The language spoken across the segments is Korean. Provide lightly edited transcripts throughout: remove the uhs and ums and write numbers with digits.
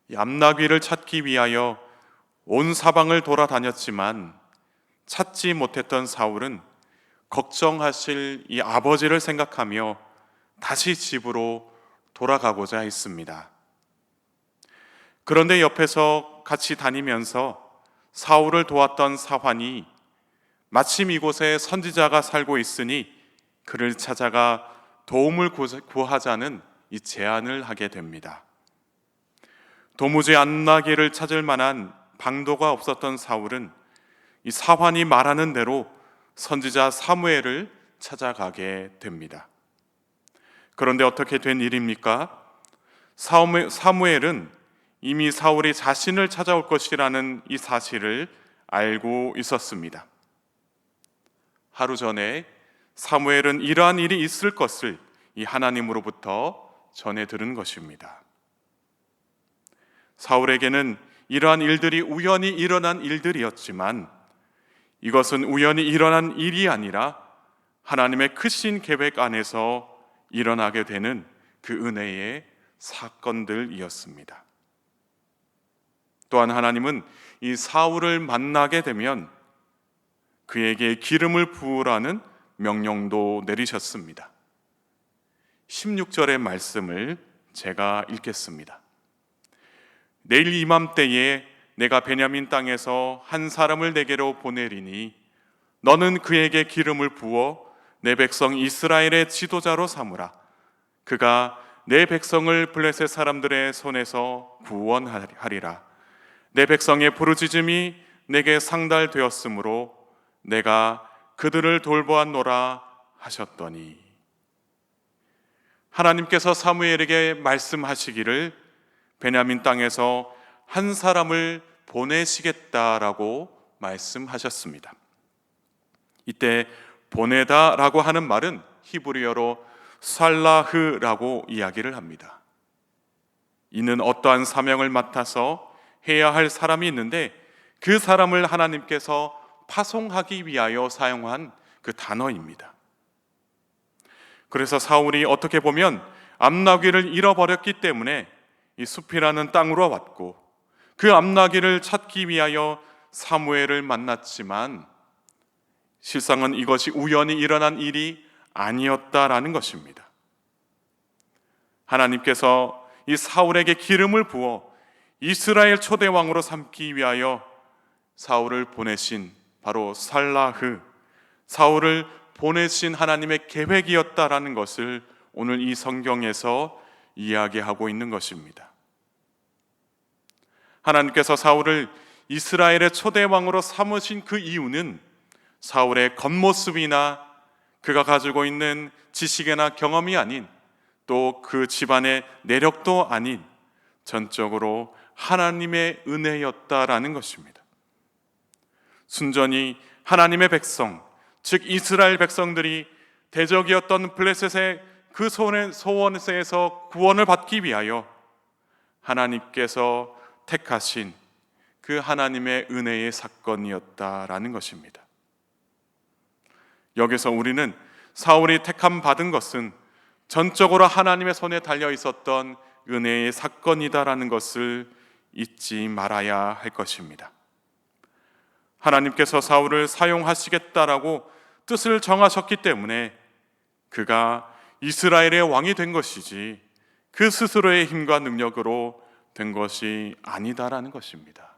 이 암나귀를 찾기 위하여 온 사방을 돌아다녔지만 찾지 못했던 사울은 걱정하실 이 아버지를 생각하며 다시 집으로 돌아가고자 했습니다. 그런데 옆에서 같이 다니면서 사울을 도왔던 사환이 마침 이곳에 선지자가 살고 있으니 그를 찾아가 도움을 구하자는 이 제안을 하게 됩니다. 도무지 암나귀를 찾을 만한 방도가 없었던 사울은 이 사환이 말하는 대로 선지자 사무엘을 찾아가게 됩니다. 그런데 어떻게 된 일입니까? 사무엘은 이미 사울이 자신을 찾아올 것이라는 이 사실을 알고 있었습니다. 하루 전에 사무엘은 이러한 일이 있을 것을 이 하나님으로부터 전해 들은 것입니다. 사울에게는 이러한 일들이 우연히 일어난 일들이었지만 이것은 우연히 일어난 일이 아니라 하나님의 크신 계획 안에서 일어나게 되는 그 은혜의 사건들이었습니다. 또한 하나님은 이 사울을 만나게 되면 그에게 기름을 부으라는 명령도 내리셨습니다. 16절의 말씀을 제가 읽겠습니다. 내일 이맘때에 내가 베냐민 땅에서 한 사람을 내게로 보내리니 너는 그에게 기름을 부어 내 백성 이스라엘의 지도자로 삼으라. 그가 내 백성을 블레셋 사람들의 손에서 구원하리라. 내 백성의 부르짖음이 내게 상달되었으므로 내가 그들을 돌보았노라 하셨더니, 하나님께서 사무엘에게 말씀하시기를 베냐민 땅에서 한 사람을 보내시겠다라고 말씀하셨습니다. 이때 보내다라고 하는 말은 히브리어로 살라흐라고 이야기를 합니다. 이는 어떠한 사명을 맡아서 해야 할 사람이 있는데 그 사람을 하나님께서 파송하기 위하여 사용한 그 단어입니다. 그래서 사울이 어떻게 보면 암나귀를 잃어버렸기 때문에 이 숲이라는 땅으로 왔고 그 암나귀를 찾기 위하여 사무엘을 만났지만 실상은 이것이 우연히 일어난 일이 아니었다라는 것입니다. 하나님께서 이 사울에게 기름을 부어 이스라엘 초대 왕으로 삼기 위하여 사울을 보내신 바로 살라흐, 사울을 보내신 하나님의 계획이었다라는 것을 오늘 이 성경에서 이야기하고 있는 것입니다. 하나님께서 사울을 이스라엘의 초대 왕으로 삼으신 그 이유는 사울의 겉모습이나 그가 가지고 있는 지식이나 경험이 아닌, 또 그 집안의 내력도 아닌 전적으로 하나님의 은혜였다라는 것입니다. 순전히 하나님의 백성, 즉 이스라엘 백성들이 대적이었던 블레셋의 그 소원에서 구원을 받기 위하여 하나님께서 택하신 그 하나님의 은혜의 사건이었다라는 것입니다. 여기서 우리는 사울이 택함 받은 것은 전적으로 하나님의 손에 달려 있었던 은혜의 사건이다라는 것을 잊지 말아야 할 것입니다. 하나님께서 사울을 사용하시겠다라고 뜻을 정하셨기 때문에 그가 이스라엘의 왕이 된 것이지 그 스스로의 힘과 능력으로 된 것이 아니다라는 것입니다.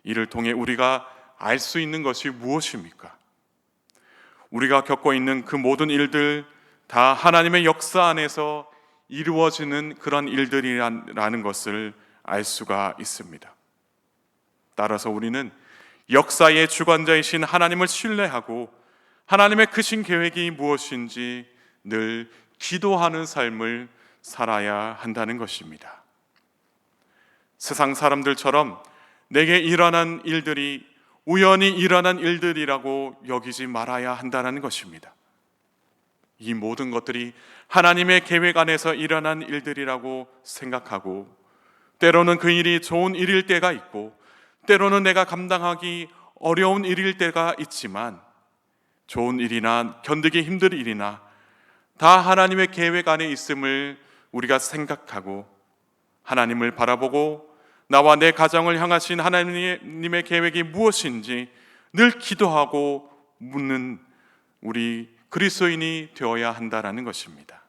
이를 통해 우리가 알 수 있는 것이 무엇입니까? 우리가 겪고 있는 그 모든 일들 다 하나님의 역사 안에서 이루어지는 그런 일들이라는 것을 알 수가 있습니다. 따라서 우리는 역사의 주관자이신 하나님을 신뢰하고 하나님의 크신 계획이 무엇인지 늘 기도하는 삶을 살아야 한다는 것입니다. 세상 사람들처럼 내게 일어난 일들이 우연히 일어난 일들이라고 여기지 말아야 한다는 것입니다. 이 모든 것들이 하나님의 계획 안에서 일어난 일들이라고 생각하고, 때로는 그 일이 좋은 일일 때가 있고 때로는 내가 감당하기 어려운 일일 때가 있지만, 좋은 일이나 견디기 힘든 일이나 다 하나님의 계획 안에 있음을 우리가 생각하고 하나님을 바라보고 나와 내 가정을 향하신 하나님의 계획이 무엇인지 늘 기도하고 묻는 우리 그리스도인이 되어야 한다라는 것입니다.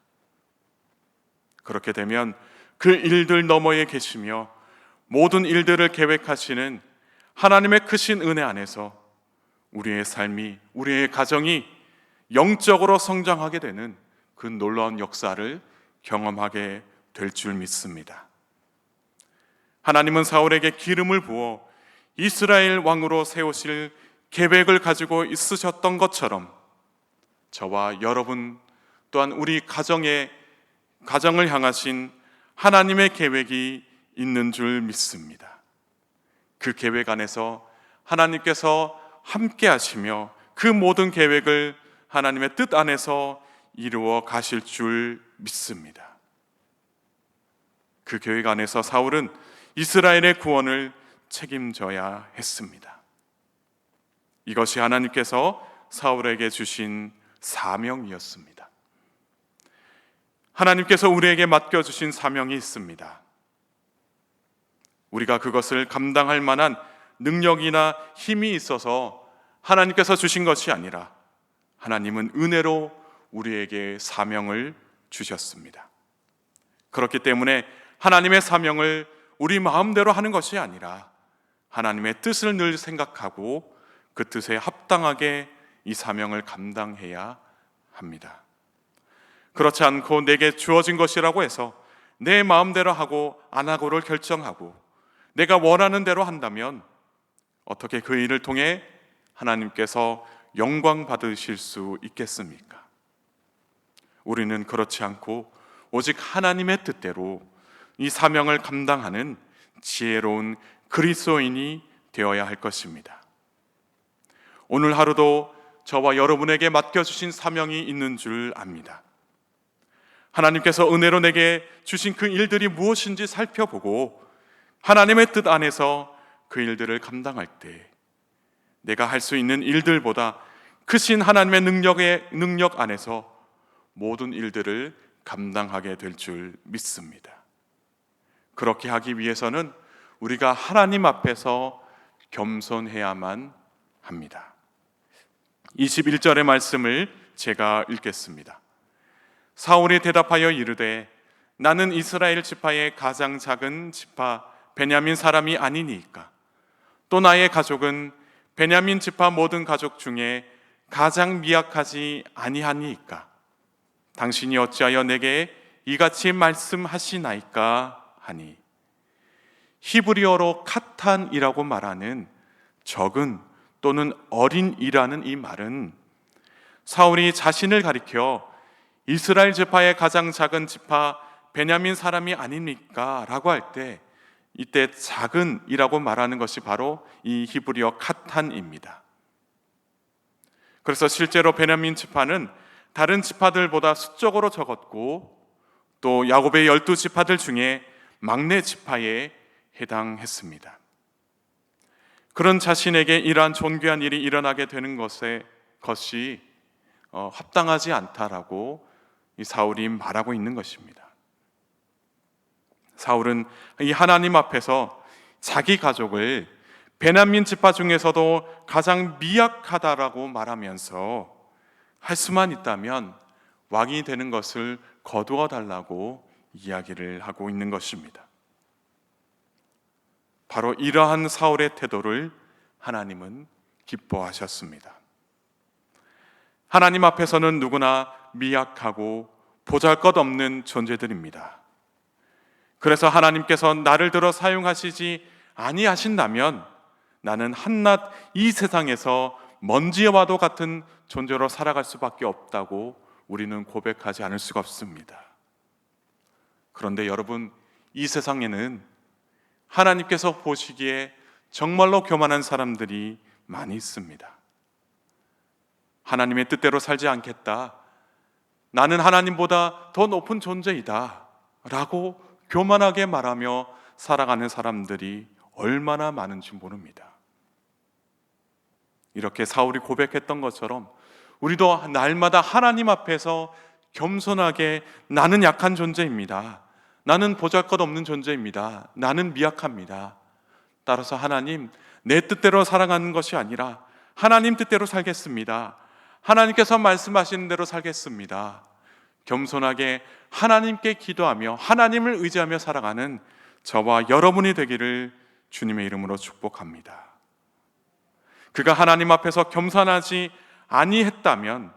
그렇게 되면 그 일들 너머에 계시며 모든 일들을 계획하시는 하나님의 크신 은혜 안에서 우리의 삶이, 우리의 가정이 영적으로 성장하게 되는 그 놀라운 역사를 경험하게 될 줄 믿습니다. 하나님은 사울에게 기름을 부어 이스라엘 왕으로 세우실 계획을 가지고 있으셨던 것처럼 저와 여러분 또한 우리 가정을 향하신 하나님의 계획이 있는 줄 믿습니다. 그 계획 안에서 하나님께서 함께 하시며 그 모든 계획을 하나님의 뜻 안에서 이루어 가실 줄 믿습니다. 그 계획 안에서 사울은 이스라엘의 구원을 책임져야 했습니다. 이것이 하나님께서 사울에게 주신 사명이었습니다. 하나님께서 우리에게 맡겨주신 사명이 있습니다. 우리가 그것을 감당할 만한 능력이나 힘이 있어서 하나님께서 주신 것이 아니라 하나님은 은혜로 우리에게 사명을 주셨습니다. 그렇기 때문에 하나님의 사명을 우리 마음대로 하는 것이 아니라 하나님의 뜻을 늘 생각하고 그 뜻에 합당하게 이 사명을 감당해야 합니다. 그렇지 않고 내게 주어진 것이라고 해서 내 마음대로 하고 안 하고를 결정하고 내가 원하는 대로 한다면 어떻게 그 일을 통해 하나님께서 영광 받으실 수 있겠습니까? 우리는 그렇지 않고 오직 하나님의 뜻대로 이 사명을 감당하는 지혜로운 그리스도인이 되어야 할 것입니다. 오늘 하루도 저와 여러분에게 맡겨주신 사명이 있는 줄 압니다. 하나님께서 은혜로 내게 주신 그 일들이 무엇인지 살펴보고 하나님의 뜻 안에서 그 일들을 감당할 때 내가 할 수 있는 일들보다 크신 하나님의 능력 안에서 모든 일들을 감당하게 될 줄 믿습니다. 그렇게 하기 위해서는 우리가 하나님 앞에서 겸손해야만 합니다. 21절의 말씀을 제가 읽겠습니다. 사울이 대답하여 이르되 나는 이스라엘 지파의 가장 작은 지파 베냐민 사람이 아니니까 또 나의 가족은 베냐민 지파 모든 가족 중에 가장 미약하지 아니하니까 당신이 어찌하여 내게 이같이 말씀하시나이까 하니 히브리어로 카탄이라고 말하는 적은 또는 어린이라는 이 말은 사울이 자신을 가리켜 이스라엘 지파의 가장 작은 지파 베냐민 사람이 아닙니까? 라고 할 때 이때 작은이라고 말하는 것이 바로 이 히브리어 카탄입니다. 그래서 실제로 베냐민 지파는 다른 지파들보다 수적으로 적었고 또 야곱의 12지파들 중에 막내 지파에 해당했습니다. 그런 자신에게 이러한 존귀한 일이 일어나게 되는 것이 합당하지 않다라고 이 사울이 말하고 있는 것입니다. 사울은 이 하나님 앞에서 자기 가족을 베냐민 지파 중에서도 가장 미약하다라고 말하면서 할 수만 있다면 왕이 되는 것을 거두어 달라고 이야기를 하고 있는 것입니다. 바로 이러한 사울의 태도를 하나님은 기뻐하셨습니다. 하나님 앞에서는 누구나 미약하고 보잘것없는 존재들입니다. 그래서 하나님께서 나를 들어 사용하시지 아니하신다면 나는 한낱 이 세상에서 먼지와도 같은 존재로 살아갈 수밖에 없다고 우리는 고백하지 않을 수가 없습니다. 그런데 여러분, 이 세상에는 하나님께서 보시기에 정말로 교만한 사람들이 많이 있습니다. 하나님의 뜻대로 살지 않겠다, 나는 하나님보다 더 높은 존재이다 라고 교만하게 말하며 살아가는 사람들이 얼마나 많은지 모릅니다. 이렇게 사울이 고백했던 것처럼 우리도 날마다 하나님 앞에서 겸손하게 나는 약한 존재입니다, 나는 보잘것없는 존재입니다. 나는 미약합니다. 따라서 하나님, 내 뜻대로 살아가는 것이 아니라 하나님 뜻대로 살겠습니다. 하나님께서 말씀하시는 대로 살겠습니다. 겸손하게 하나님께 기도하며 하나님을 의지하며 살아가는 저와 여러분이 되기를 주님의 이름으로 축복합니다. 그가 하나님 앞에서 겸손하지 아니했다면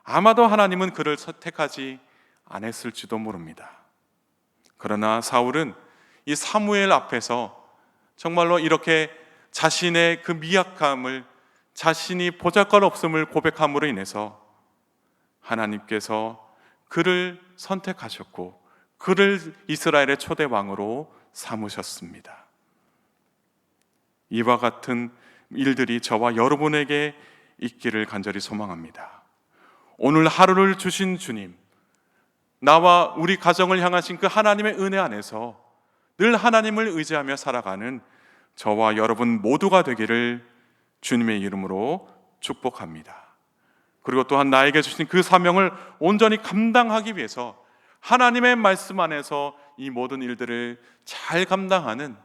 아마도 하나님은 그를 선택하지 않았을지도 모릅니다. 그러나 사울은 이 사무엘 앞에서 정말로 이렇게 자신의 그 미약함을, 자신이 보잘것없음을 고백함으로 인해서 하나님께서 그를 선택하셨고 그를 이스라엘의 초대 왕으로 삼으셨습니다. 이와 같은 일들이 저와 여러분에게 있기를 간절히 소망합니다. 오늘 하루를 주신 주님, 나와 우리 가정을 향하신 그 하나님의 은혜 안에서 늘 하나님을 의지하며 살아가는 저와 여러분 모두가 되기를 주님의 이름으로 축복합니다. 그리고 또한 나에게 주신 그 사명을 온전히 감당하기 위해서 하나님의 말씀 안에서 이 모든 일들을 잘 감당하는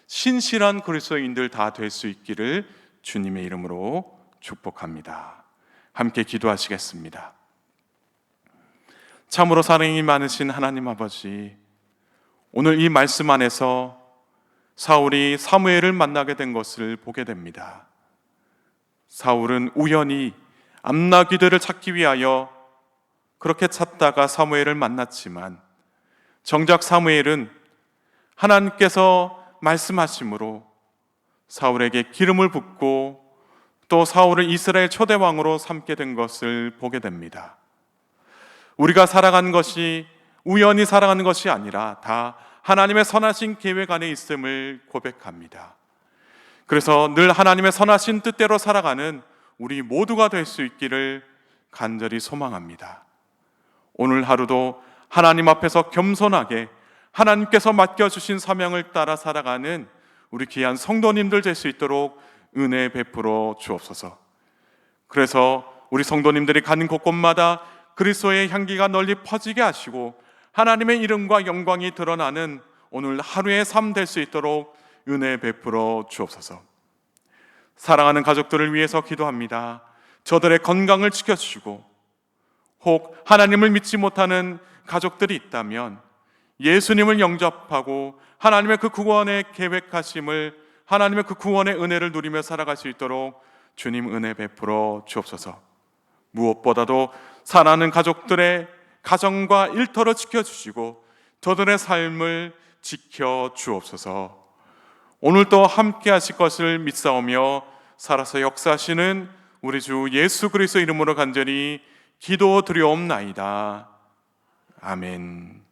신실한 그리스도인들 다 될 수 있기를 주님의 이름으로 축복합니다. 함께 기도하시겠습니다. 참으로 사랑이 많으신 하나님 아버지, 오늘 이 말씀 안에서 사울이 사무엘을 만나게 된 것을 보게 됩니다. 사울은 우연히 암나귀들을 찾기 위하여 그렇게 찾다가 사무엘을 만났지만 정작 사무엘은 하나님께서 말씀하심으로 사울에게 기름을 붓고 또 사울을 이스라엘 초대 왕으로 삼게 된 것을 보게 됩니다. 우리가 살아가는 것이 우연히 살아가는 것이 아니라 다 하나님의 선하신 계획 안에 있음을 고백합니다. 그래서 늘 하나님의 선하신 뜻대로 살아가는 우리 모두가 될 수 있기를 간절히 소망합니다. 오늘 하루도 하나님 앞에서 겸손하게 하나님께서 맡겨주신 사명을 따라 살아가는 우리 귀한 성도님들 될 수 있도록 은혜 베풀어 주옵소서. 그래서 우리 성도님들이 가는 곳곳마다 그리스도의 향기가 널리 퍼지게 하시고 하나님의 이름과 영광이 드러나는 오늘 하루의 삶 될 수 있도록 은혜 베풀어 주옵소서. 사랑하는 가족들을 위해서 기도합니다. 저들의 건강을 지켜주시고 혹 하나님을 믿지 못하는 가족들이 있다면 예수님을 영접하고 하나님의 그 구원의 계획하심을, 하나님의 그 구원의 은혜를 누리며 살아갈 수 있도록 주님 은혜 베풀어 주옵소서. 무엇보다도 사랑하는 가족들의 가정과 일터를 지켜주시고 저들의 삶을 지켜주옵소서. 오늘도 함께 하실 것을 믿사오며 살아서 역사하시는 우리 주 예수 그리스도 이름으로 간절히 기도드리옵나이다. 아멘.